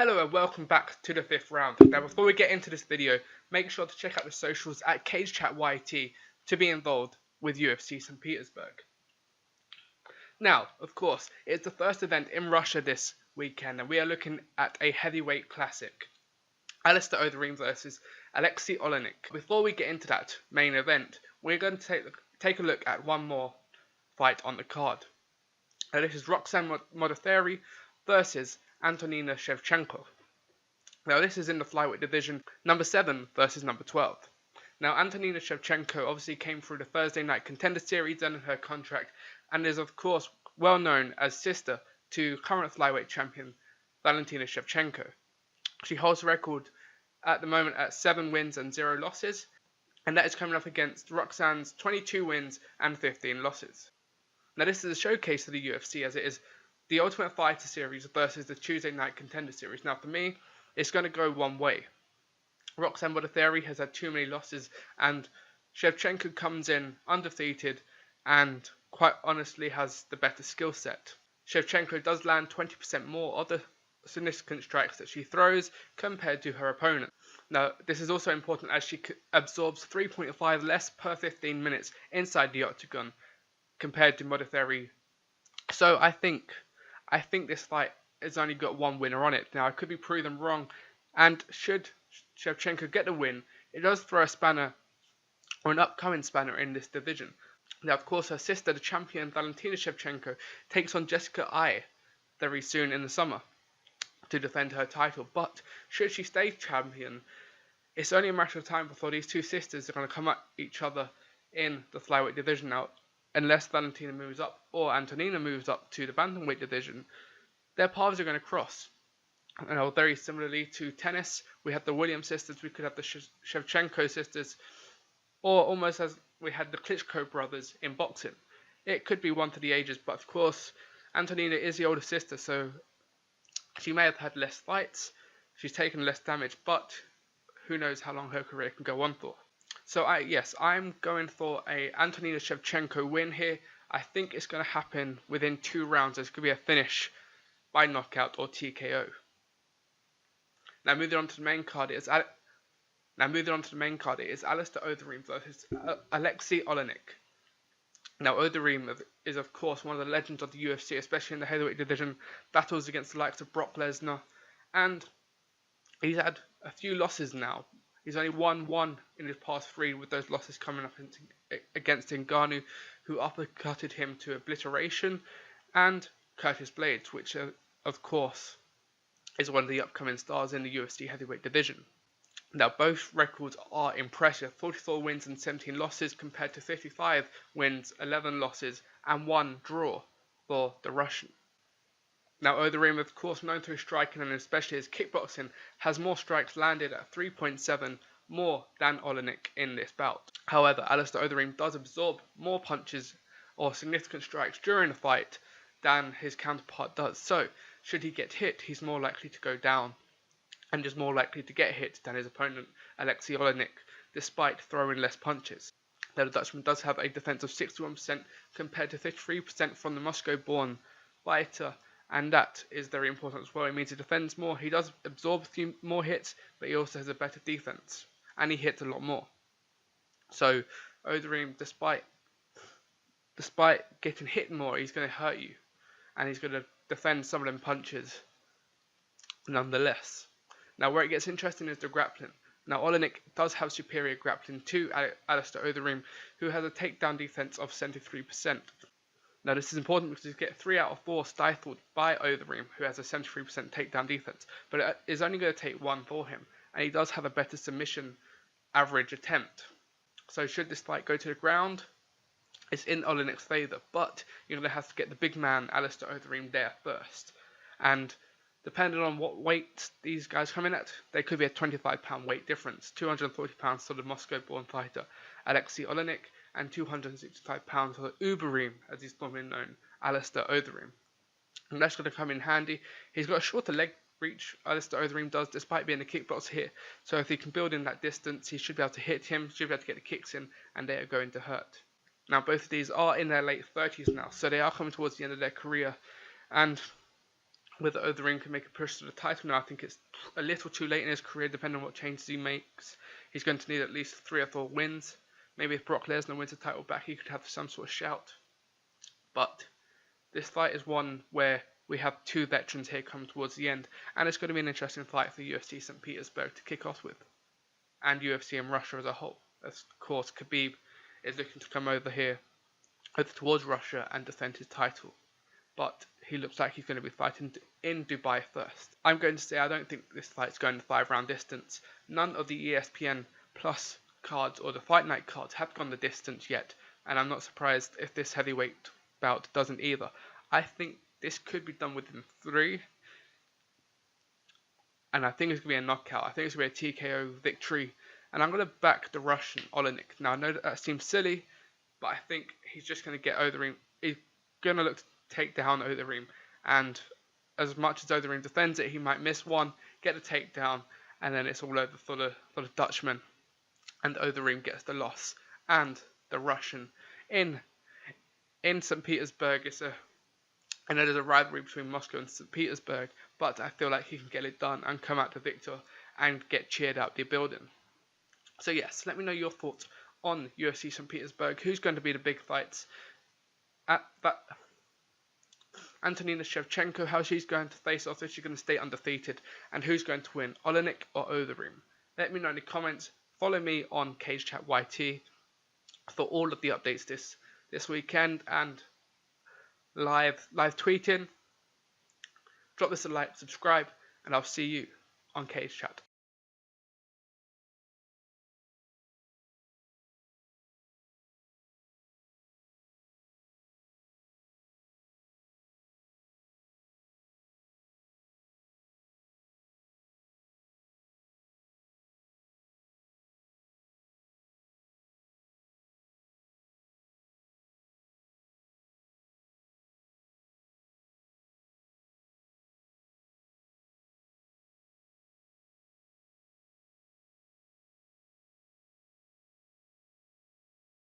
Hello and welcome back to the 5th round. Now before we get into this video, make sure to check out the socials at CageChatYT to be involved with UFC St. Petersburg. Now, of course, it's the first event in Russia this weekend and we are looking at a heavyweight classic. Alistair Overeem versus Aleksei Oleinik. Before we get into that main event, we're going to take a look at one more fight on the card. Now this is Roxanne Modafferi versus Antonina Shevchenko. Now this is in the flyweight division, number 7 versus number 12. Now Antonina Shevchenko obviously came through the Thursday Night Contender Series under her contract and is of course well known as sister to current flyweight champion Valentina Shevchenko. She holds a record at the moment at 7 wins and 0 losses, and that is coming up against Roxanne's 22 wins and 15 losses. Now this is a showcase for the UFC as it is the Ultimate Fighter Series versus the Tuesday Night Contender Series. Now for me, it's going to go one way. Roxanne Modafferi has had too many losses and Shevchenko comes in undefeated and quite honestly has the better skill set. Shevchenko does land 20% more of the significant strikes that she throws compared to her opponent. Now this is also important as she absorbs 3.5 less per 15 minutes inside the octagon compared to Modafferi. So I think this fight has only got one winner on it. Now I could be proven wrong, and should Shevchenko get the win, it does throw a spanner or an upcoming spanner in this division. Now of course her sister, the champion Valentina Shevchenko, takes on Jessica Ai very soon in the summer to defend her title, but should she stay champion, it's only a matter of time before these two sisters are going to come at each other in the flyweight division. Now unless Valentina moves up or Antonina moves up to the bantamweight division, their paths are going to cross. And very similarly to tennis, we have the Williams sisters, we could have the Shevchenko sisters, or almost as we had the Klitschko brothers in boxing. It could be one for the ages, but of course Antonina is the older sister, so she may have had less fights, she's taken less damage, but who knows how long her career can go on for. So I'm going for a Antonina Shevchenko win here. I think it's going to happen within 2 rounds. There's going to be a finish by knockout or TKO. Now moving on to the main card, it is Alistair Overeem versus Aleksei Oleinik. Now Overeem is of course one of the legends of the UFC, especially in the heavyweight division. Battles against the likes of Brock Lesnar, and he's had a few losses now. He's only won 1 in his past 3, with those losses coming up against Ngannou, who uppercutted him to obliteration, and Curtis Blades, which of course is one of the upcoming stars in the UFC heavyweight division. Now both records are impressive, 44 wins and 17 losses compared to 55 wins, 11 losses and 1 draw for the Russian. Now Overeem, of course known through striking and especially his kickboxing, has more strikes landed at 3.7 more than Oleinik in this bout. However, Alistair Overeem does absorb more punches or significant strikes during the fight than his counterpart does. So should he get hit, he's more likely to go down and is more likely to get hit than his opponent Aleksei Oleinik, despite throwing less punches. Now the Dutchman does have a defense of 61% compared to 53% from the Moscow-born fighter, and that is very important as well. It means he defends more, he does absorb a few more hits, but he also has a better defense, and he hits a lot more. So Overeem, despite getting hit more, he's going to hurt you, and he's going to defend some of them punches nonetheless. Now where it gets interesting is the grappling. Now Oleinik does have superior grappling to Alistair Overeem, who has a takedown defense of 73%. Now this is important because you get 3 out of 4 stifled by Overeem, who has a 73% takedown defense, but it is only going to take 1 for him, and he does have a better submission average attempt. So should this fight go to the ground, it's in Oleinik's favour, but you're going to have to get the big man Alistair Overeem there first, and depending on what weight these guys come in at, there could be a 25-pound weight difference. 240 pounds for the Moscow-born fighter Aleksei Oleinik, and 265 pounds for the Overeem, as he's normally known, Alistair Overeem. And that's going to come in handy. He's got a shorter leg reach, Alistair Overeem does, despite being a kickboxer here. So if he can build in that distance, he should be able to hit him, should be able to get the kicks in, and they are going to hurt. Now both of these are in their late 30s now, so they are coming towards the end of their career, and whether Overeem can make a push to the title. Now I think it's a little too late in his career, depending on what changes he makes. He's going to need at least 3 or 4 wins. Maybe if Brock Lesnar wins the title back, he could have some sort of shout. But this fight is one where we have 2 veterans here come towards the end, and it's going to be an interesting fight for UFC St. Petersburg to kick off with, and UFC and Russia as a whole. Of course, Khabib is looking to come over here, over towards Russia, and defend his title, but he looks like he's going to be fighting in Dubai first. I'm going to say I don't think this fight's going the 5-round distance. None of the ESPN Plus cards or the Fight Night cards have gone the distance yet, and I'm not surprised if this heavyweight bout doesn't either. I think this could be done within 3, and I think it's going to be a knockout. I think it's going to be a TKO victory, and I'm going to back the Russian Oleinik. Now I know that seems silly, but I think he's just going to get Overeem. He's going to look to take down Overeem, and as much as Overeem defends it, he might miss one, get the takedown, and then it's all over for the Dutchman, and Overeem gets the loss. And the Russian in St. Petersburg, I know there's a rivalry between Moscow and St. Petersburg, but I feel like he can get it done and come out the victor and get cheered out the building. So yes, let me know your thoughts on UFC St. Petersburg. Who's going to be the big fights at that? Antonina Shevchenko, how she's going to face off, if she's going to stay undefeated, and who's going to win, Oleinik or Overeem? Let me know in the comments. Follow me on Cage Chat YT for all of the updates this weekend, and live tweeting. Drop this a like, subscribe, and I'll see you on Cage Chat.